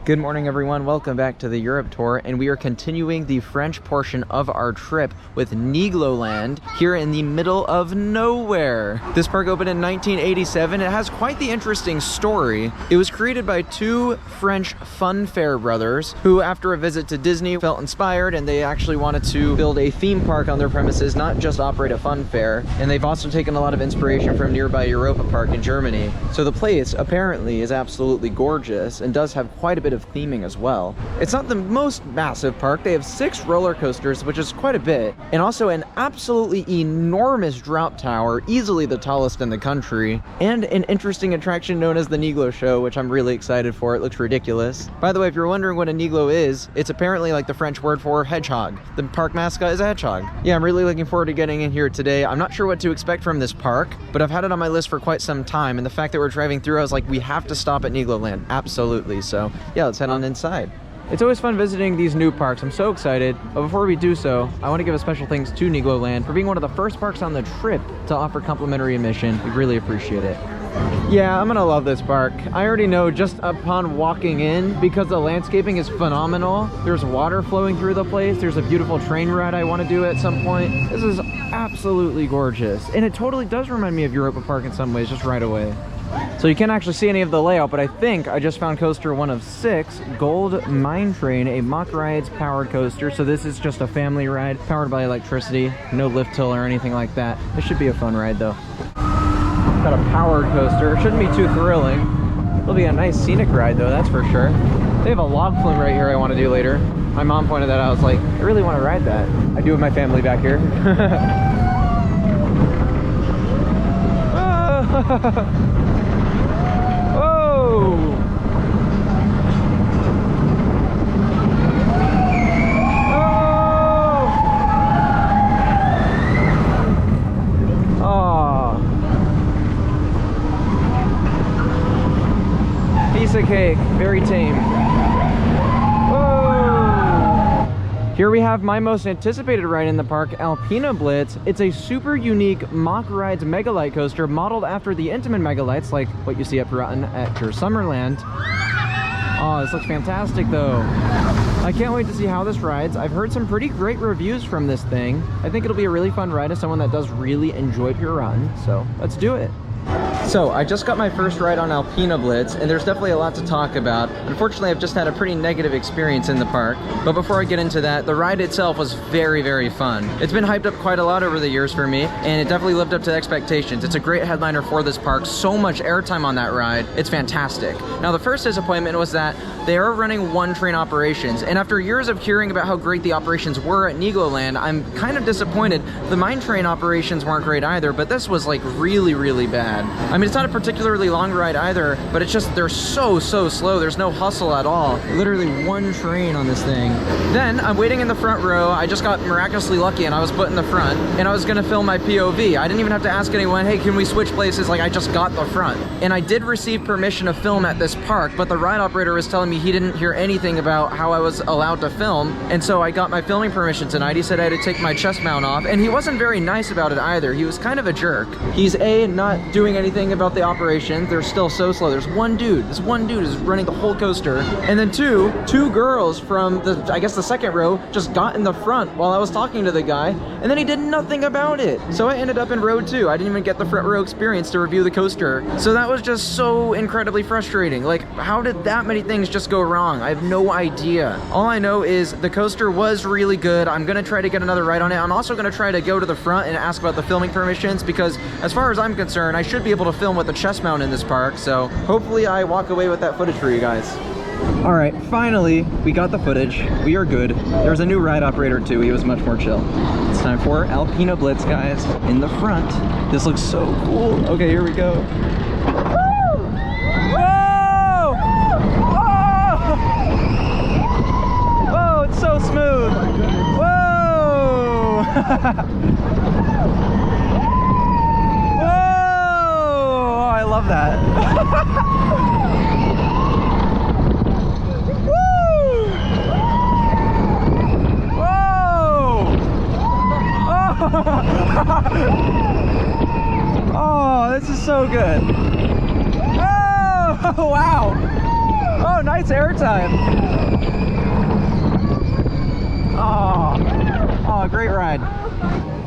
Good morning, everyone. Welcome back to the Europe tour, and we are continuing the French portion of our trip with Nigloland here in the middle of nowhere. This park opened in 1987. It has quite the interesting story. It was created by two French funfair brothers who, after a visit to Disney, felt inspired and they actually wanted to build a theme park on their premises, not just operate a funfair. And they've also taken a lot of inspiration from nearby Europa Park in Germany. So the place apparently is absolutely gorgeous and does have quite a bit of theming as well. It's not the most massive park. They have 6 roller coasters, which is quite a bit, and also an absolutely enormous drop tower, easily the tallest in the country, and an interesting attraction known as the NLO Show, which I'm really excited for. It looks ridiculous. By the way, if you're wondering what a NLO is, it's apparently like the French word for hedgehog. The park mascot is a hedgehog. Yeah, I'm really looking forward to getting in here today. I'm not sure what to expect from this park, but I've had it on my list for quite some time, and the fact that we're driving through, I was like, we have to stop at Nigloland. Absolutely. So yeah, let's head on inside. It's always fun visiting these new parks. I'm so excited. But before we do so, I want to give a special thanks to Nigloland for being one of the first parks on the trip to offer complimentary admission. We really appreciate it. Yeah, I'm gonna love this park. I already know just upon walking in, because the landscaping is phenomenal. There's water flowing through the place. There's a beautiful train ride I want to do at some point. This is absolutely gorgeous. And it totally does remind me of Europa Park in some ways, just right away. So you can't actually see any of the layout, but I think I just found coaster 1 of 6, Gold Mine Train, a Mock Rides powered coaster. So this is just a family ride powered by electricity, no lift hill or anything like that. This should be a fun ride though. Got a powered coaster. It shouldn't be too thrilling. It'll be a nice scenic ride though, that's for sure. They have a log flume right here I want to do later. My mom pointed that out. I was like, I really want to ride that. I do with my family back here. Piece of cake, very tame. Whoa! Here we have my most anticipated ride in the park, Alpena Blitz. It's a super unique Mock Rides Megalight coaster modeled after the Intamin Megalights, like what you see up rotten at your Summerland. Oh, this looks fantastic though. I can't wait to see how this rides. I've heard some pretty great reviews from this thing. I think it'll be a really fun ride as someone that does really enjoy Pure Rotten. So let's do it. So I just got my first ride on Alpena Blitz, and there's definitely a lot to talk about. Unfortunately, I've just had a pretty negative experience in the park. But before I get into that, the ride itself was very, very fun. It's been hyped up quite a lot over the years for me, and it definitely lived up to expectations. It's a great headliner for this park. So much airtime on that ride. It's fantastic. Now, the first disappointment was that they are running 1 train operations, and after years of hearing about how great the operations were at Nigloland, I'm kind of disappointed. The mine train operations weren't great either, but this was like really, really bad. I mean, it's not a particularly long ride either, but it's just, they're so slow. There's no hustle at all. Literally 1 train on this thing. Then I'm waiting in the front row. I just got miraculously lucky and I was put in the front, and I was gonna film my POV. I didn't even have to ask anyone, hey, can we switch places? Like, I just got the front. And I did receive permission to film at this park, but the ride operator was telling me he didn't hear anything about how I was allowed to film. And so I got my filming permission tonight. He said I had to take my chest mount off, and he wasn't very nice about it either. He was kind of a jerk. He's not doing anything about the operation. They're still so slow. There's one dude. This one dude is running the whole coaster. And then two girls from I guess the second row just got in the front while I was talking to the guy, and then he did nothing about it. So I ended up in row 2. I didn't even get the front row experience to review the coaster. So that was just so incredibly frustrating. Like, how did that many things just go wrong? I have no idea. All I know is the coaster was really good. I'm gonna try to get another ride on it. I'm also gonna try to go to the front and ask about the filming permissions, because as far as I'm concerned, I should be able to film with a chest mount in this park. So hopefully I walk away with that footage for you guys. All right, finally, we got the footage. We are good. There's a new ride operator too. He was much more chill. It's time for Alpena Blitz, guys, in the front. This looks so cool. Okay, here we go. Woo! Whoa! Oh! Whoa, it's so smooth. Whoa! Whoa! I love that. Oh, this is so good. Oh, wow. Oh, Whoa, nice airtime. Oh, great ride.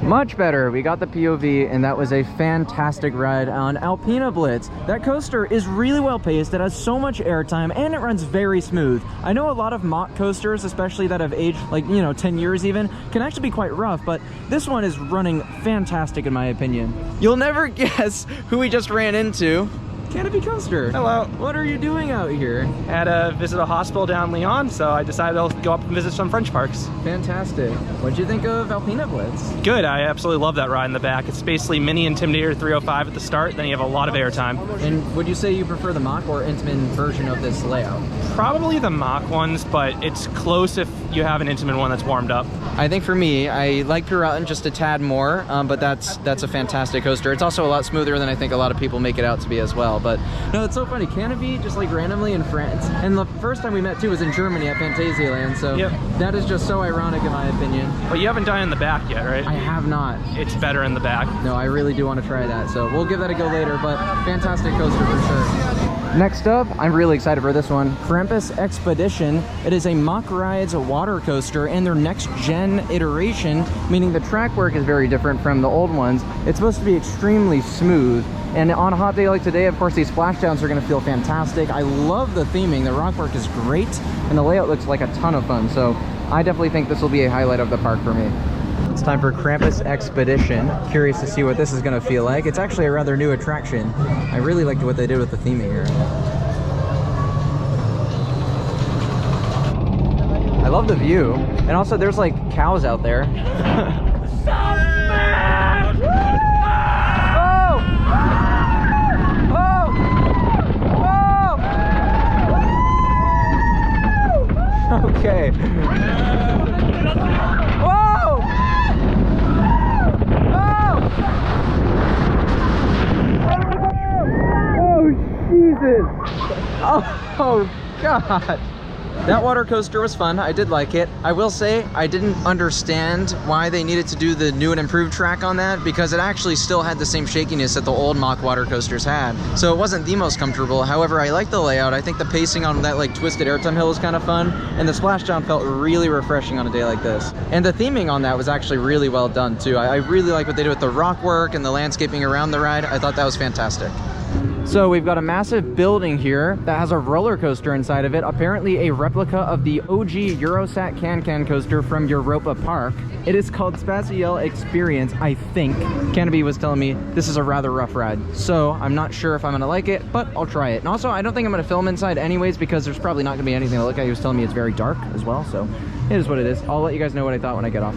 Much better. We got the POV, and that was a fantastic ride on Alpena Blitz. That coaster is really well paced. It has so much airtime, and it runs very smooth. I know a lot of mock coasters, especially that have aged like, you know, 10 years even, can actually be quite rough, but this one is running fantastic in my opinion. You'll never guess who we just ran into. Canopy Coaster. Hello. What are you doing out here? Had to visit a hospital down in Lyon, so I decided I'll go up and visit some French parks. Fantastic. What'd you think of Alpena Blitz? Good, I absolutely love that ride in the back. It's basically mini Intimidator 305 at the start, then you have a lot of airtime. And would you say you prefer the mock or Intamin version of this layout? Probably the mock ones, but it's close if you have an Intamin one that's warmed up. I think for me, I like Piraten just a tad more, but that's a fantastic coaster. It's also a lot smoother than I think a lot of people make it out to be as well. But no, it's so funny. Canopy just like randomly in France, and the first time we met too was in Germany at Phantasialand. So yep. That is just so ironic in my opinion. But you haven't done it in the back yet, right? I have not. It's better in the back. No, I really do want to try that. So we'll give that a go later. But fantastic coaster for sure. Next up, I'm really excited for this one. Krampus Expedition. It is a Mock Rides water coaster and their next gen iteration, meaning the track work is very different from the old ones. It's supposed to be extremely smooth. And on a hot day like today, of course, these splashdowns are gonna feel fantastic. I love the theming. The rock work is great and the layout looks like a ton of fun. So I definitely think this will be a highlight of the park for me. It's time for Krampus Expedition. Curious to see what this is gonna feel like. It's actually a rather new attraction. I really liked what they did with the theming here. I love the view. And also there's like cows out there. Okay. Whoa! Oh, Jesus! Oh, God! That water coaster was fun. I did like it. I will say I didn't understand why they needed to do the new and improved track on that, because it actually still had the same shakiness that the old mock water coasters had. So it wasn't the most comfortable. However, I like the layout. I think the pacing on that like twisted airtime hill is kind of fun, and the splashdown felt really refreshing on a day like this. And the theming on that was actually really well done too. I really like what they did with the rock work and the landscaping around the ride. I thought that was fantastic. So we've got a massive building here that has a roller coaster inside of it, apparently a replica of the OG Eurosat Can-Can coaster from Europa Park. It is called Spel Experience, I think. Canopy was telling me this is a rather rough ride, so I'm not sure if I'm gonna like it, but I'll try it. And also, I don't think I'm gonna film inside anyways, because there's probably not gonna be anything to look at. He was telling me it's very dark as well, so it is what it is. I'll let you guys know what I thought when I get off.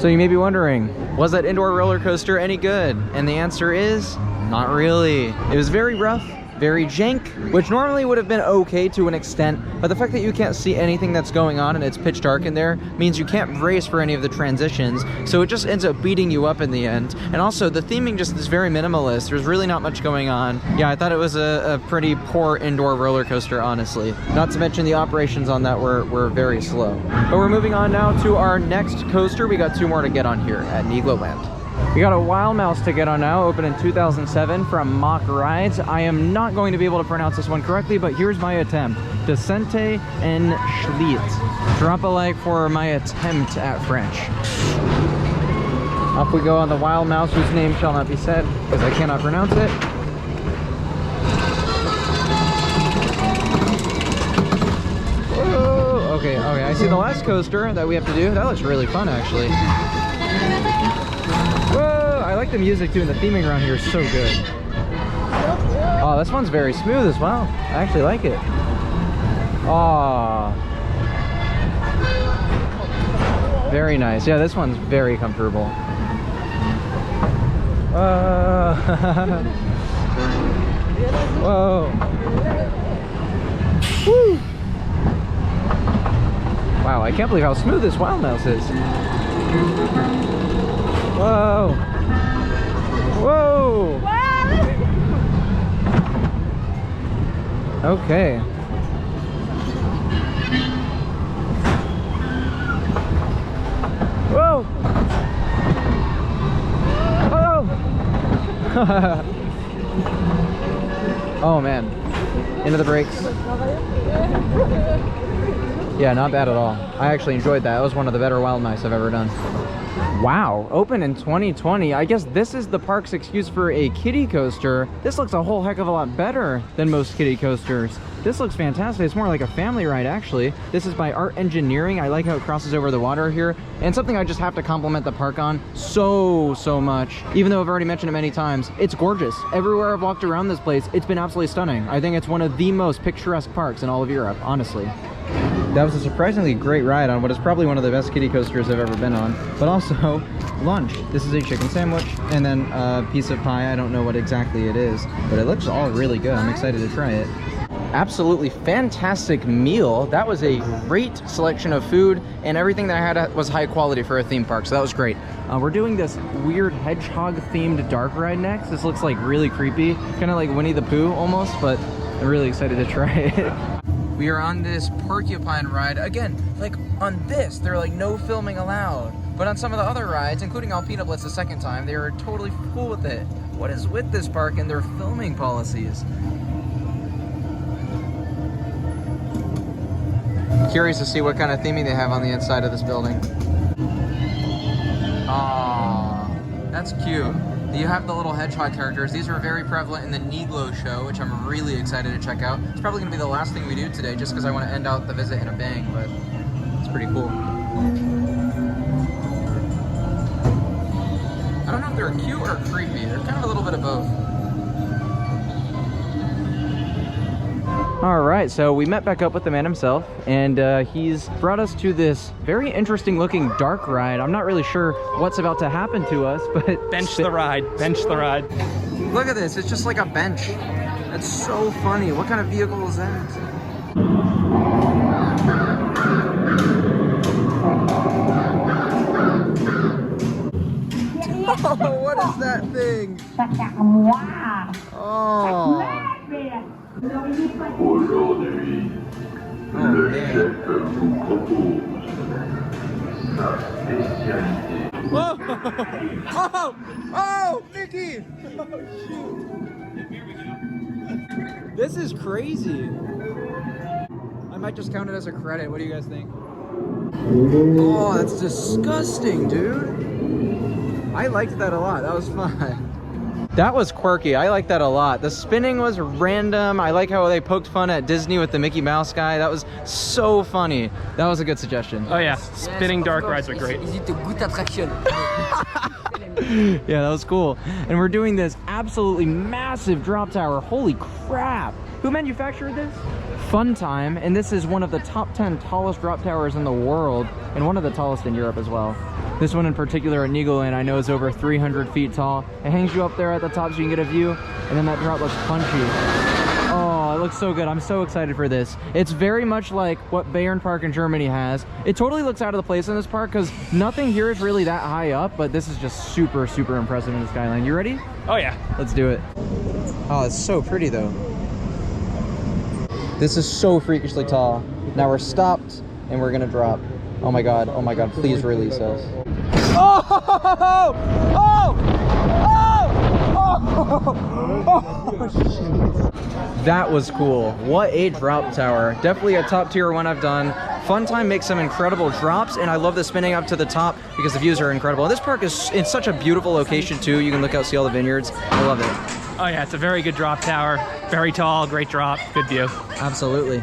So you may be wondering, was that indoor roller coaster any good? And the answer is, not really. It was very rough, very jank, which normally would have been okay to an extent, but the fact that you can't see anything that's going on and it's pitch dark in there means you can't brace for any of the transitions, so it just ends up beating you up in the end. And also, the theming just is very minimalist. There's really not much going on. Yeah, I thought it was a pretty poor indoor roller coaster, honestly. Not to mention the operations on that were very slow. But we're moving on now to our next coaster. We got two more to get on here at Nigloland. We got a Wild Mouse to get on now, opened in 2007 from Mock Rides. I am not going to be able to pronounce this one correctly, but here's my attempt. Descente en Schlitt. Drop a like for my attempt at French. Off we go on the Wild Mouse, whose name shall not be said, because I cannot pronounce it. Whoa! Okay, I see the last coaster that we have to do. That looks really fun, actually. Whoa, I like the music too, and the theming around here is so good. Oh, this one's very smooth as well. I actually like it. Oh, very nice. Yeah, this one's very comfortable. Whoa. Woo. Wow, I can't believe how smooth this Wild Mouse is. Whoa! Whoa! Okay. Whoa! Whoa! Oh man, into the brakes. Yeah, not bad at all. I actually enjoyed that. That was one of the better wild mice I've ever done. Wow, open in 2020. I guess this is the park's excuse for a kiddie coaster. This looks a whole heck of a lot better than most kiddie coasters. This looks fantastic. It's more like a family ride, actually. This is by Art Engineering. I like how it crosses over the water here. And something I just have to compliment the park on so much. Even though I've already mentioned it many times, it's gorgeous. Everywhere I've walked around this place, it's been absolutely stunning. I think it's one of the most picturesque parks in all of Europe, honestly. That was a surprisingly great ride on what is probably one of the best kiddie coasters I've ever been on. But also, lunch. This is a chicken sandwich and then a piece of pie. I don't know what exactly it is, but it looks all really good. I'm excited to try it. Absolutely fantastic meal. That was a great selection of food, and everything that I had was high quality for a theme park, so that was great. We're doing this weird hedgehog themed dark ride next. This looks like really creepy, kind of like Winnie the Pooh almost, but I'm really excited to try it. We are on this porcupine ride. Again, like on this, they're like no filming allowed. But on some of the other rides, including Alpena Blitz the second time, they were totally cool with it. What is with this park and their filming policies? Curious to see what kind of theming they have on the inside of this building. Aww, that's cute. You have the little hedgehog characters. These are very prevalent in the NLO Show, which I'm really excited to check out. It's probably going to be the last thing we do today, just because I want to end out the visit in a bang, but it's pretty cool. I don't know if they're cute or creepy. They're kind of a little bit of both. All right, so we met back up with the man himself, and he's brought us to this very interesting looking dark ride. I'm not really sure what's about to happen to us, but... Bench the ride, bench the ride. Look at this, it's just like a bench. That's so funny. What kind of vehicle is that? Oh, what is that thing? Oh. Aujourd'hui, le chef vous propose sa spécialité. Oh! Oh! Oh! Mickey! Oh, shoot. This is crazy. I might just count it as a credit. What do you guys think? Oh, that's disgusting, dude. I liked that a lot. That was fun. That was quirky. I like that a lot. The spinning was random. I like how they poked fun at Disney with the Mickey Mouse guy. That was so funny. That was a good suggestion. Oh yeah, spinning dark rides are great. Yeah, that was cool. And we're doing this absolutely massive drop tower. Holy crap. Who manufactured this? Fun Time, and this is one of the top 10 tallest drop towers in the world, and one of the tallest in Europe as well. This one in particular at Nigloland I know is over 300 feet tall. It hangs you up there at the top so you can get a view, and then that drop looks punchy. Oh, it looks so good. I'm so excited for this. It's very much like what Bayern Park in Germany has. It totally looks out of the place in this park because nothing here is really that high up, but this is just super impressive in the skyline. You ready? Oh yeah. Let's do it. Oh, it's so pretty though. This is so freakishly tall. Now we're stopped and we're gonna drop. Oh my god, please release us. Oh! Oh! Oh! Oh! That was cool. What a drop tower. Definitely a top tier one I've done. Fun Time makes some incredible drops, and I love the spinning up to the top because the views are incredible. This park is in such a beautiful location too. You can look out, see all the vineyards. I love it. Oh yeah, it's a very good drop tower. Very tall, great drop, good view. Absolutely.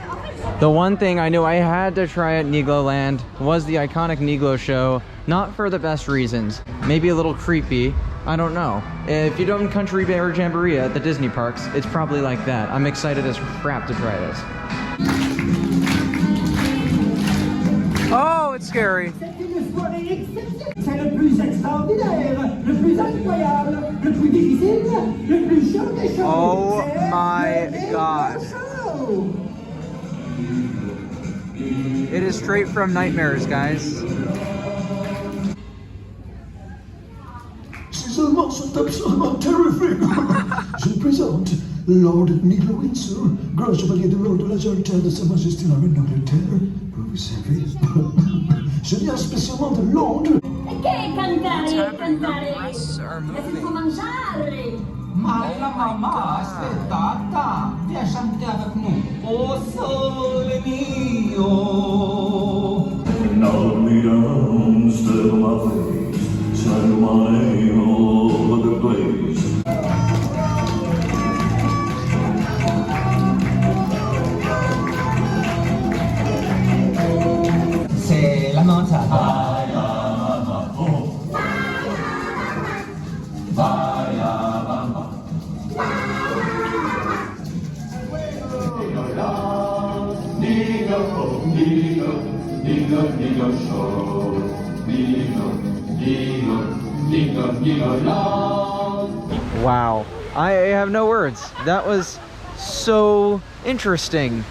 The one thing I knew I had to try at Nigloland was the iconic NLO Show. Not for the best reasons. Maybe a little creepy. I don't know. If you don't Country Bear Jamboree at the Disney parks, it's probably like that. I'm excited as crap to try this. Oh, it's scary. Oh my gosh. It is straight from nightmares, guys. Ces Allemands sont absolument terrifiques. Je présente Lord Niglo Windsor, grand chevalier de l'ordre de la Jarretelle de Sa Majesté la Reine d'Angleterre. Vous savez, je viens spécialement de Londres. Che cantare, cantare? È mangiare. Alla mamma, aspettate, viens chanter avec nous. Au sole mio. Now me down, still my face, shine my name all over the place. C'est la montagne. Nigloland Show. Nigloland. Wow, I have no words. That was so interesting.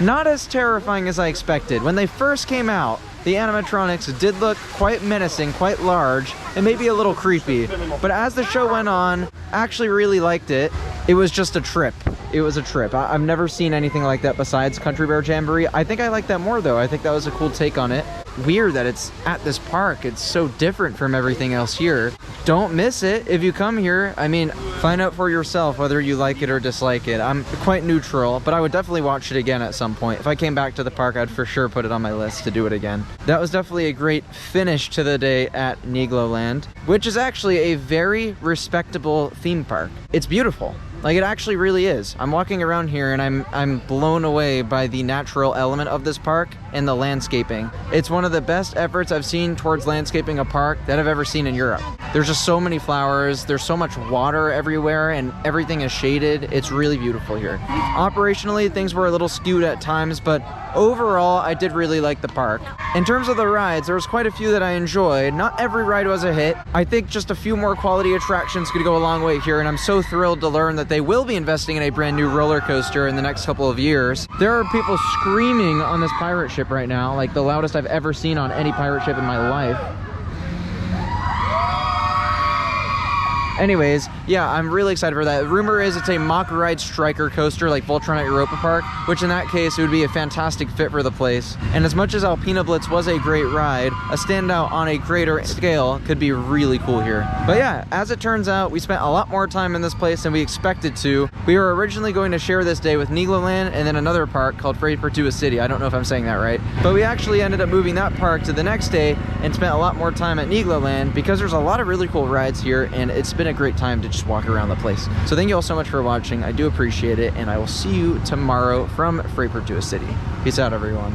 Not as terrifying as I expected. When they first came out, the animatronics did look quite menacing, quite large, and maybe a little creepy. But as the show went on, I actually really liked it. It was just a trip. It was a trip. I've never seen anything like that besides Country Bear Jamboree. I think I like that more though. I think that was a cool take on it. Weird that it's at this park. It's so different from everything else here. Don't miss it if you come here. I mean, find out for yourself whether you like it or dislike it. I'm quite neutral, but I would definitely watch it again at some point. If I came back to the park, I'd for sure put it on my list to do it again. That was definitely a great finish to the day at Nigloland, which is actually a very respectable theme park. It's beautiful. Like, it actually really is. I'm walking around here and I'm blown away by the natural element of this park and the landscaping. It's one of the best efforts I've seen towards landscaping a park that I've ever seen in Europe. There's just so many flowers, there's so much water everywhere, and everything is shaded. It's really beautiful here. Operationally, things were a little skewed at times, but overall, I did really like the park. In terms of the rides, there was quite a few that I enjoyed. Not every ride was a hit. I think just a few more quality attractions could go a long way here, and I'm so thrilled to learn that they will be investing in a brand new roller coaster in the next couple of years. There are people screaming on this pirate ship right now, like the loudest I've ever seen on any pirate ship in my life. Anyways, yeah, I'm really excited for that. Rumor is it's a mock ride striker coaster like Voltron at Europa Park, which in that case it would be a fantastic fit for the place. And as much as Alpena Blitz was a great ride, a standout on a greater scale could be really cool here. But yeah, as it turns out, we spent a lot more time in this place than we expected to. We were originally going to share this day with Nigloland and then another park called Krampus City. I don't know if I'm saying that right. But we actually ended up moving that park to the next day and spent a lot more time at Nigloland because there's a lot of really cool rides here, and it's been a great time to just walk around the place. So thank you all so much for watching. I do appreciate it, and I will see you tomorrow from Krampus City. Peace out, everyone.